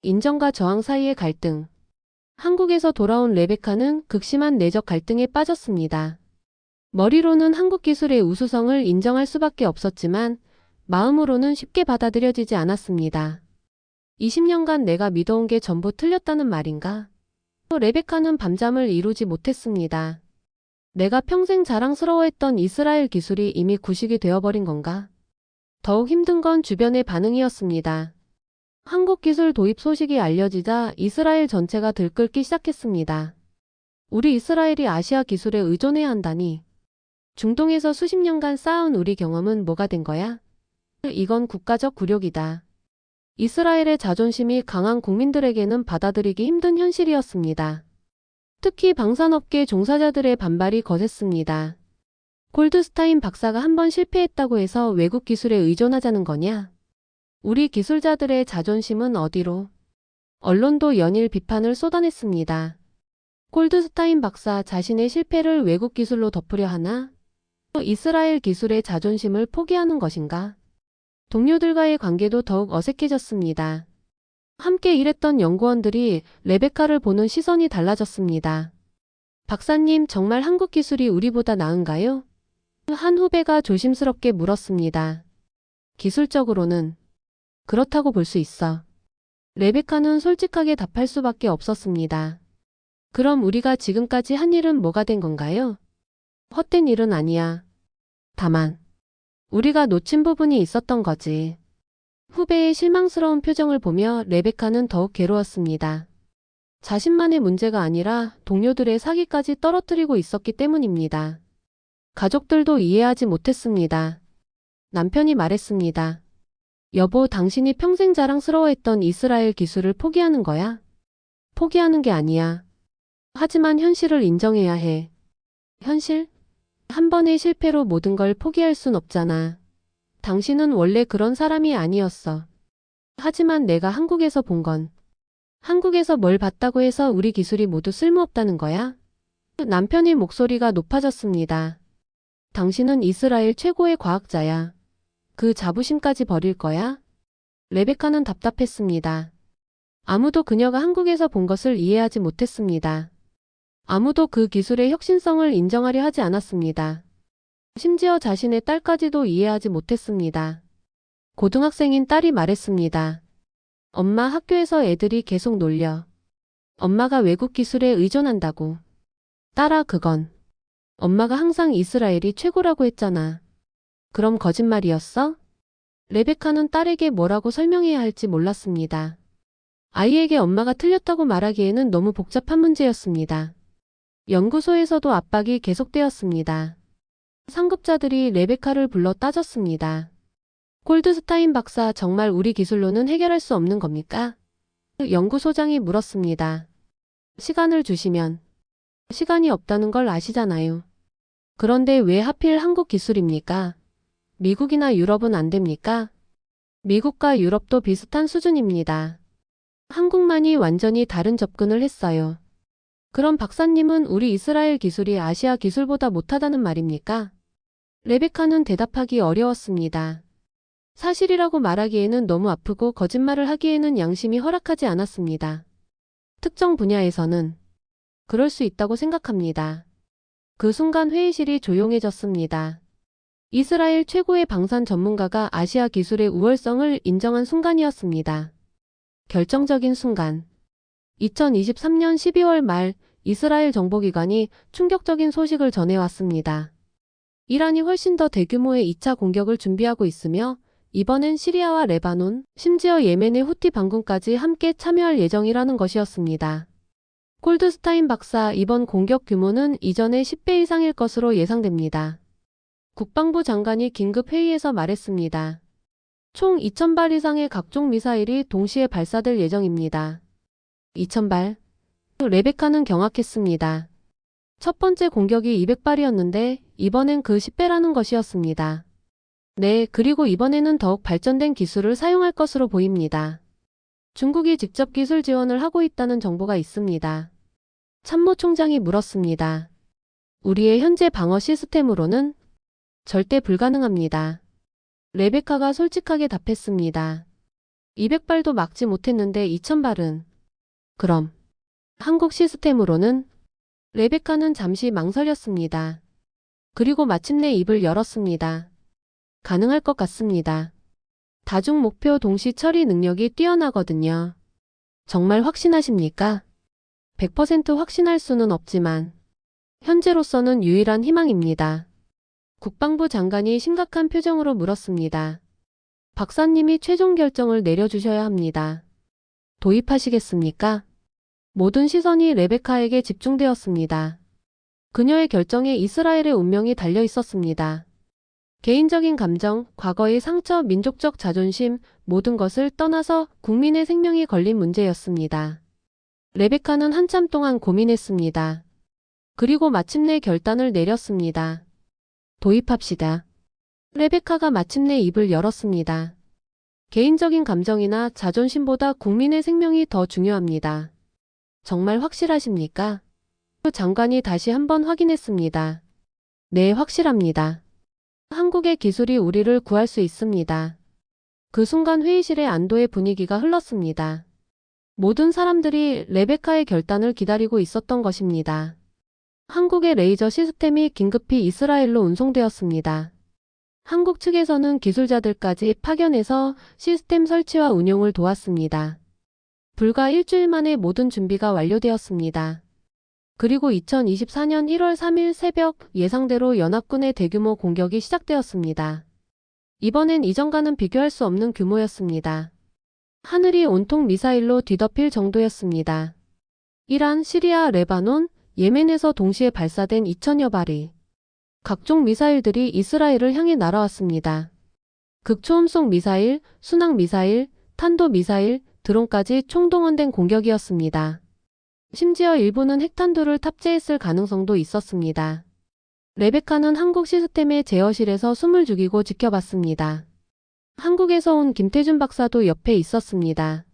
Speaker 1: 인정과 저항 사이의 갈등. 한국에서 돌아온 레베카는 극심한 내적 갈등에 빠졌습니다. 머리로는 한국 기술의 우수성을 인정할 수밖에 없었지만 마음으로는 쉽게 받아들여지지 않았습니다. 20년간 내가 믿어온 게 전부 틀렸다는 말인가? 또 레베카는 밤잠을 이루지 못했습니다. 내가 평생 자랑스러워했던 이스라엘 기술이 이미 구식이 되어버린 건가? 더욱 힘든 건 주변의 반응이었습니다. 한국 기술 도입 소식이 알려지자 이스라엘 전체가 들끓기 시작했습니다. 우리 이스라엘이 아시아 기술에 의존해야 한다니. 중동에서 수십 년간 쌓아온 우리 경험은 뭐가 된 거야? 이건 국가적 굴욕이다. 이스라엘의 자존심이 강한 국민들에게는 받아들이기 힘든 현실이었습니다. 특히 방산업계 종사자들의 반발이 거셌습니다. 골드스타인 박사가 한 번 실패했다고 해서 외국 기술에 의존하자는 거냐? 우리 기술자들의 자존심은 어디로? 언론도 연일 비판을 쏟아냈습니다. 골드스타인 박사 자신의 실패를 외국 기술로 덮으려 하나? 이스라엘 기술의 자존심을 포기하는 것인가? 동료들과의 관계도 더욱 어색해졌습니다. 함께 일했던 연구원들이 레베카를 보는 시선이 달라졌습니다. 박사님, 정말 한국 기술이 우리보다 나은가요? 한 후배가 조심스럽게 물었습니다. 기술적으로는 그렇다고 볼 수 있어. 레베카는 솔직하게 답할 수밖에 없었습니다. 그럼 우리가 지금까지 한 일은 뭐가 된 건가요? 헛된 일은 아니야. 다만 우리가 놓친 부분이 있었던 거지. 후배의 실망스러운 표정을 보며 레베카는 더욱 괴로웠습니다. 자신만의 문제가 아니라 동료들의 사기까지 떨어뜨리고 있었기 때문입니다. 가족들도 이해하지 못했습니다. 남편이 말했습니다. 여보, 당신이 평생 자랑스러워했던 이스라엘 기술을 포기하는 거야? 포기하는 게 아니야. 하지만 현실을 인정해야 해. 현실? 한 번의 실패로 모든 걸 포기할 순 없잖아. 당신은 원래 그런 사람이 아니었어. 하지만 내가 한국에서 본 건, 한국에서 뭘 봤다고 해서 우리 기술이 모두 쓸모없다는 거야? 남편의 목소리가 높아졌습니다. 당신은 이스라엘 최고의 과학자야. 그 자부심까지 버릴 거야? 레베카는 답답했습니다. 아무도 그녀가 한국에서 본 것을 이해하지 못했습니다. 아무도 그 기술의 혁신성을 인정하려 하지 않았습니다. 심지어 자신의 딸까지도 이해하지 못했습니다. 고등학생인 딸이 말했습니다. 엄마, 학교에서 애들이 계속 놀려. 엄마가 외국 기술에 의존한다고. 딸아, 그건 엄마가 항상 이스라엘이 최고라고 했잖아. 그럼 거짓말이었어? 레베카는 딸에게 뭐라고 설명해야 할지 몰랐습니다. 아이에게 엄마가 틀렸다고 말하기에는 너무 복잡한 문제였습니다. 연구소에서도 압박이 계속되었습니다. 상급자들이 레베카를 불러 따졌습니다. 골드스타인 박사, 정말 우리 기술로는 해결할 수 없는 겁니까? 연구소장이 물었습니다. 시간을 주시면. 시간이 없다는 걸 아시잖아요. 그런데 왜 하필 한국 기술입니까? 미국이나 유럽은 안 됩니까? 미국과 유럽도 비슷한 수준입니다. 한국만이 완전히 다른 접근을 했어요. 그럼 박사님은 우리 이스라엘 기술이 아시아 기술보다 못하다는 말입니까? 레베카는 대답하기 어려웠습니다. 사실이라고 말하기에는 너무 아프고 거짓말을 하기에는 양심이 허락하지 않았습니다. 특정 분야에서는 그럴 수 있다고 생각합니다. 그 순간 회의실이 조용해졌습니다. 이스라엘 최고의 방산 전문가가 아시아 기술의 우월성을 인정한 순간이었습니다. 결정적인 순간. 2023년 12월 말 이스라엘 정보기관이 충격적인 소식을 전해왔습니다. 이란이 훨씬 더 대규모의 2차 공격을 준비하고 있으며 이번엔 시리아와 레바논, 심지어 예멘의 후티 반군까지 함께 참여할 예정이라는 것이었습니다. 골드스타인 박사, 이번 공격 규모는 이전의 10배 이상일 것으로 예상됩니다. 국방부 장관이 긴급 회의에서 말했습니다. 총 2,000발 이상의 각종 미사일이 동시에 발사될 예정입니다. 2,000발? 레베카는 경악했습니다. 첫 번째 공격이 200발이었는데 이번엔 그 10배라는 것이었습니다. 네, 그리고 이번에는 더욱 발전된 기술을 사용할 것으로 보입니다. 중국이 직접 기술 지원을 하고 있다는 정보가 있습니다. 참모총장이 물었습니다. 우리의 현재 방어 시스템으로는 절대 불가능합니다. 레베카가 솔직하게 답했습니다. 200발도 막지 못했는데 2000발은. 그럼 한국 시스템으로는? 레베카는 잠시 망설였습니다. 그리고 마침내 입을 열었습니다. 가능할 것 같습니다. 다중 목표 동시 처리 능력이 뛰어나거든요. 정말 확신하십니까? 100% 확신할 수는 없지만 현재로서는 유일한 희망입니다. 국방부 장관이 심각한 표정으로 물었습니다. 박사님이 최종 결정을 내려주셔야 합니다. 도입하시겠습니까? 모든 시선이 레베카에게 집중되었습니다. 그녀의 결정에 이스라엘의 운명이 달려 있었습니다. 개인적인 감정, 과거의 상처, 민족적 자존심, 모든 것을 떠나서 국민의 생명이 걸린 문제였습니다. 레베카는 한참 동안 고민했습니다. 그리고 마침내 결단을 내렸습니다. 도입합시다. 레베카가 마침내 입을 열었습니다. 개인적인 감정이나 자존심보다 국민의 생명이 더 중요합니다. 정말 확실하십니까? 장관이 다시 한번 확인했습니다. 네, 확실합니다. 한국의 기술이 우리를 구할 수 있습니다. 그 순간 회의실에 안도의 분위기가 흘렀습니다. 모든 사람들이 레베카의 결단을 기다리고 있었던 것입니다. 한국의 레이저 시스템이 긴급히 이스라엘로 운송되었습니다. 한국 측에서는 기술자들까지 파견해서 시스템 설치와 운용을 도왔습니다. 불과 일주일 만에 모든 준비가 완료되었습니다. 그리고 2024년 1월 3일 새벽 예상대로 연합군의 대규모 공격이 시작되었습니다. 이번엔 이전과는 비교할 수 없는 규모였습니다. 하늘이 온통 미사일로 뒤덮일 정도였습니다. 이란, 시리아, 레바논, 예멘에서 동시에 발사된 2000여 발이 각종 미사일들이 이스라엘을 향해 날아왔습니다. 극초음속 미사일, 순항 미사일, 탄도 미사일, 드론까지 총동원된 공격이었습니다. 심지어 일부는 핵탄두를 탑재했을 가능성도 있었습니다. 레베카는 한국 시스템의 제어실에서 숨을 죽이고 지켜봤습니다. 한국에서 온 김태준 박사도 옆에 있었습니다.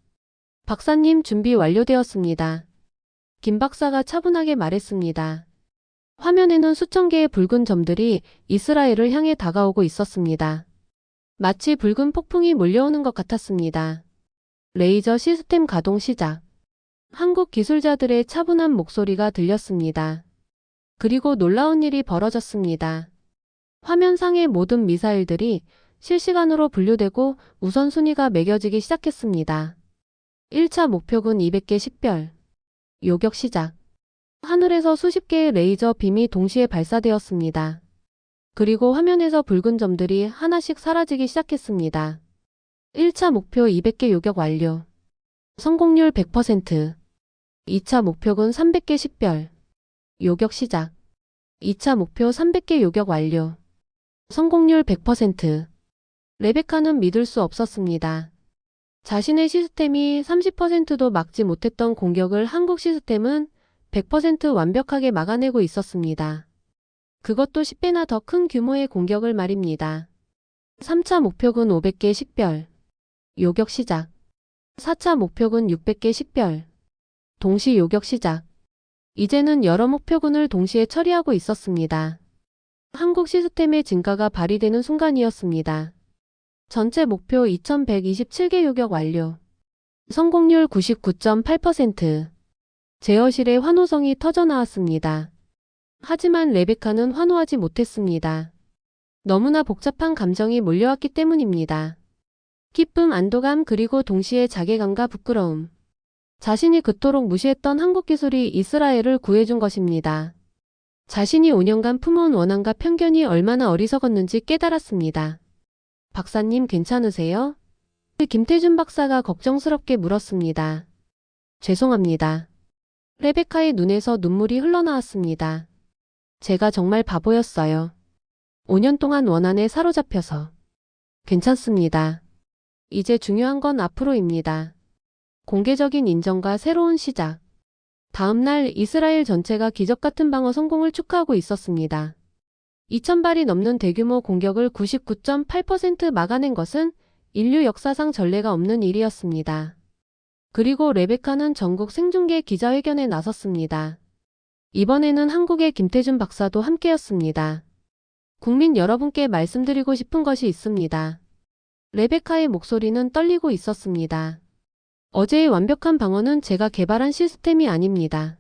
Speaker 1: 박사님, 준비 완료되었습니다. 김 박사가 차분하게 말했습니다. 화면에는 수천 개의 붉은 점들이 이스라엘을 향해 다가오고 있었습니다. 마치 붉은 폭풍이 몰려오는 것 같았습니다. 레이저 시스템 가동 시작. 한국 기술자들의 차분한 목소리가 들렸습니다. 그리고 놀라운 일이 벌어졌습니다. 화면상의 모든 미사일들이 실시간으로 분류되고 우선순위가 매겨지기 시작했습니다. 1차 목표군 200개 식별. 요격 시작. 하늘에서 수십 개의 레이저 빔이 동시에 발사되었습니다. 그리고 화면에서 붉은 점들이 하나씩 사라지기 시작했습니다. 1차 목표 200개 요격 완료. 성공률 100%. 2차 목표군 300개 식별. 요격 시작. 2차 목표 300개 요격 완료. 성공률 100%. 레베카는 믿을 수 없었습니다. 자신의 시스템이 30%도 막지 못했던 공격을 한국 시스템은 100% 완벽하게 막아내고 있었습니다. 그것도 10배나 더 큰 규모의 공격을 말입니다. 3차 목표군 500개 식별. 요격 시작. 4차 목표군 600개 식별. 동시 요격 시작. 이제는 여러 목표군을 동시에 처리하고 있었습니다. 한국 시스템의 진가가 발휘되는 순간이었습니다. 전체 목표 2127개 요격 완료. 성공률 99.8%. 제어실의 환호성이 터져나왔습니다. 하지만 레베카는 환호하지 못했습니다. 너무나 복잡한 감정이 몰려왔기 때문입니다. 기쁨, 안도감, 그리고 동시에 자괴감과 부끄러움. 자신이 그토록 무시했던 한국 기술이 이스라엘을 구해준 것입니다. 자신이 5년간 품어온 원한과 편견이 얼마나 어리석었는지 깨달았습니다. 박사님, 괜찮으세요? 김태준 박사가 걱정스럽게 물었습니다. 죄송합니다. 레베카의 눈에서 눈물이 흘러나왔습니다. 제가 정말 바보였어요. 5년 동안 원한에 사로잡혀서. 괜찮습니다. 이제 중요한 건 앞으로입니다. 공개적인 인정과 새로운 시작. 다음 날 이스라엘 전체가 기적 같은 방어 성공을 축하하고 있었습니다. 2,000발이 넘는 대규모 공격을 99.8% 막아낸 것은 인류 역사상 전례가 없는 일이었습니다. 그리고 레베카는 전국 생중계 기자회견에 나섰습니다. 이번에는 한국의 김태준 박사도 함께였습니다. 국민 여러분께 말씀드리고 싶은 것이 있습니다. 레베카의 목소리는 떨리고 있었습니다. 어제의 완벽한 방어는 제가 개발한 시스템이 아닙니다.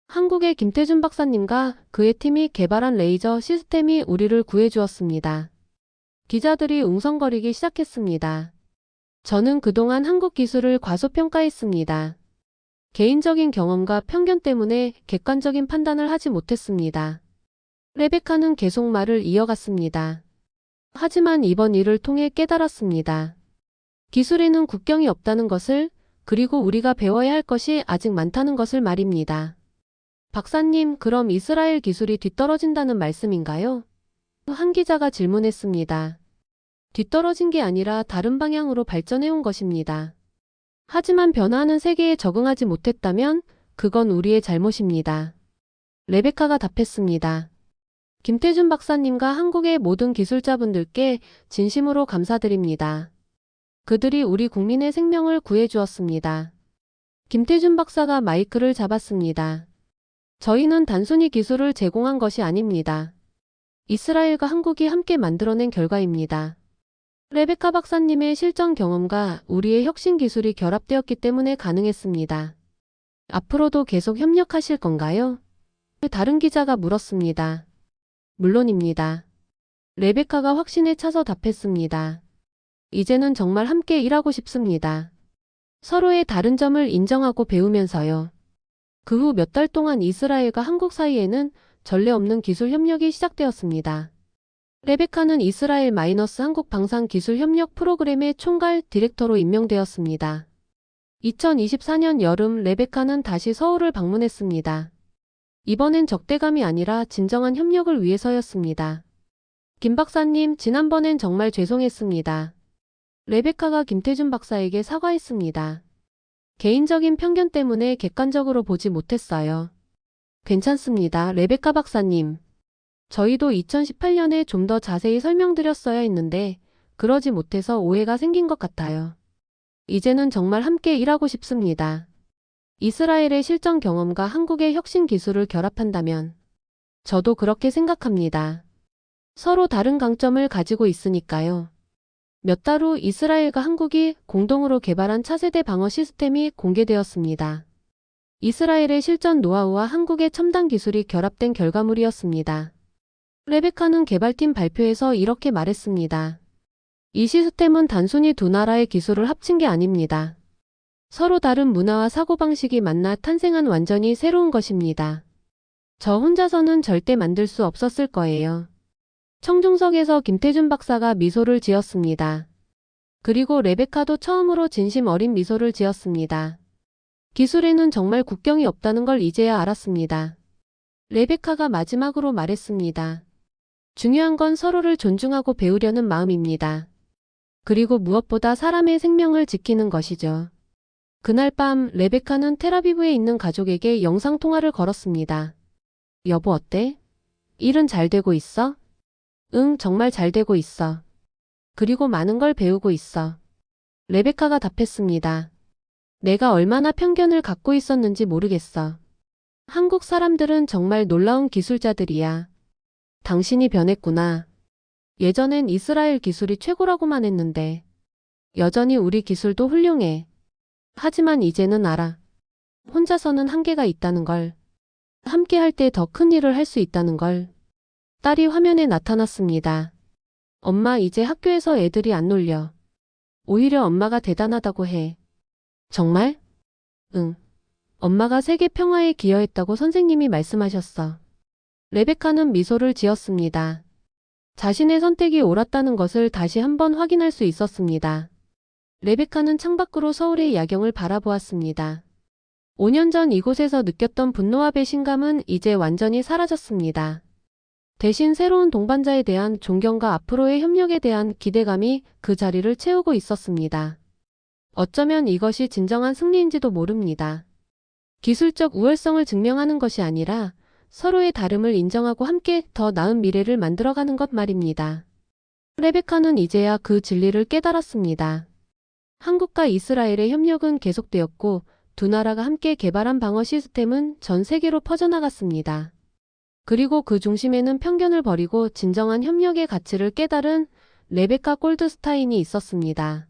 Speaker 1: 한국의 김태준 박사님과 그의 팀이 개발한 레이저 시스템이 우리를 구해주었습니다. 기자들이 웅성거리기 시작했습니다. 저는 그동안 한국 기술을 과소평가했습니다. 개인적인 경험과 편견 때문에 객관적인 판단을 하지 못했습니다. 레베카는 계속 말을 이어갔습니다. 하지만 이번 일을 통해 깨달았습니다. 기술에는 국경이 없다는 것을, 그리고 우리가 배워야 할 것이 아직 많다는 것을 말입니다. 박사님, 그럼 이스라엘 기술이 뒤떨어진다는 말씀인가요? 한 기자가 질문했습니다. 뒤떨어진 게 아니라 다른 방향으로 발전해온 것입니다. 하지만 변화하는 세계에 적응하지 못했다면 그건 우리의 잘못입니다. 레베카가 답했습니다. 김태준 박사님과 한국의 모든 기술자분들께 진심으로 감사드립니다. 그들이 우리 국민의 생명을 구해주었습니다. 김태준 박사가 마이크를 잡았습니다. 저희는 단순히 기술을 제공한 것이 아닙니다. 이스라엘과 한국이 함께 만들어낸 결과입니다. 레베카 박사님의 실전 경험과 우리의 혁신 기술이 결합되었기 때문에 가능했습니다. 앞으로도 계속 협력하실 건가요? 다른 기자가 물었습니다. 물론입니다. 레베카가 확신에 차서 답했습니다. 이제는 정말 함께 일하고 싶습니다. 서로의 다른 점을 인정하고 배우면서요. 그 후 몇 달 동안 이스라엘과 한국 사이에는 전례 없는 기술 협력이 시작되었습니다. 레베카는 이스라엘-한국 방산기술협력 프로그램의 총괄 디렉터로 임명되었습니다. 2024년 여름 레베카는 다시 서울을 방문했습니다. 이번엔 적대감이 아니라 진정한 협력을 위해서였습니다. 김 박사님, 지난번엔 정말 죄송했습니다. 레베카가 김태준 박사에게 사과했습니다. 개인적인 편견 때문에 객관적으로 보지 못했어요. 괜찮습니다, 레베카 박사님. 저희도 2018년에 좀 더 자세히 설명드렸어야 했는데 그러지 못해서 오해가 생긴 것 같아요. 이제는 정말 함께 일하고 싶습니다. 이스라엘의 실전 경험과 한국의 혁신 기술을 결합한다면 저도 그렇게 생각합니다. 서로 다른 강점을 가지고 있으니까요. 몇 달 후 이스라엘과 한국이 공동으로 개발한 차세대 방어 시스템이 공개되었습니다. 이스라엘의 실전 노하우와 한국의 첨단 기술이 결합된 결과물이었습니다. 레베카는 개발팀 발표에서 이렇게 말했습니다. 이 시스템은 단순히 두 나라의 기술을 합친 게 아닙니다. 서로 다른 문화와 사고방식이 만나 탄생한 완전히 새로운 것입니다. 저 혼자서는 절대 만들 수 없었을 거예요. 청중석에서 김태준 박사가 미소를 지었습니다. 그리고 레베카도 처음으로 진심 어린 미소를 지었습니다. 기술에는 정말 국경이 없다는 걸 이제야 알았습니다. 레베카가 마지막으로 말했습니다. 중요한 건 서로를 존중하고 배우려는 마음입니다. 그리고 무엇보다 사람의 생명을 지키는 것이죠. 그날 밤 레베카는 텔아비브에 있는 가족에게 영상통화를 걸었습니다. 여보 어때? 일은 잘 되고 있어? 응, 정말 잘 되고 있어. 그리고 많은 걸 배우고 있어. 레베카가 답했습니다. 내가 얼마나 편견을 갖고 있었는지 모르겠어. 한국 사람들은 정말 놀라운 기술자들이야. 당신이 변했구나. 예전엔 이스라엘 기술이 최고라고만 했는데 여전히 우리 기술도 훌륭해. 하지만 이제는 알아. 혼자서는 한계가 있다는 걸. 함께 할 때 더 큰 일을 할 수 있다는 걸. 딸이 화면에 나타났습니다. 엄마, 이제 학교에서 애들이 안 놀려. 오히려 엄마가 대단하다고 해. 정말? 응. 엄마가 세계 평화에 기여했다고 선생님이 말씀하셨어. 레베카는 미소를 지었습니다. 자신의 선택이 옳았다는 것을 다시 한번 확인할 수 있었습니다. 레베카는 창밖으로 서울의 야경을 바라보았습니다. 5년 전 이곳에서 느꼈던 분노와 배신감은 이제 완전히 사라졌습니다. 대신 새로운 동반자에 대한 존경과 앞으로의 협력에 대한 기대감이 그 자리를 채우고 있었습니다. 어쩌면 이것이 진정한 승리인지도 모릅니다. 기술적 우월성을 증명하는 것이 아니라 서로의 다름을 인정하고 함께 더 나은 미래를 만들어가는 것 말입니다. 레베카는 이제야 그 진리를 깨달았습니다. 한국과 이스라엘의 협력은 계속되었고 두 나라가 함께 개발한 방어 시스템은 전 세계로 퍼져나갔습니다. 그리고 그 중심에는 편견을 버리고 진정한 협력의 가치를 깨달은 레베카 골드스타인이 있었습니다.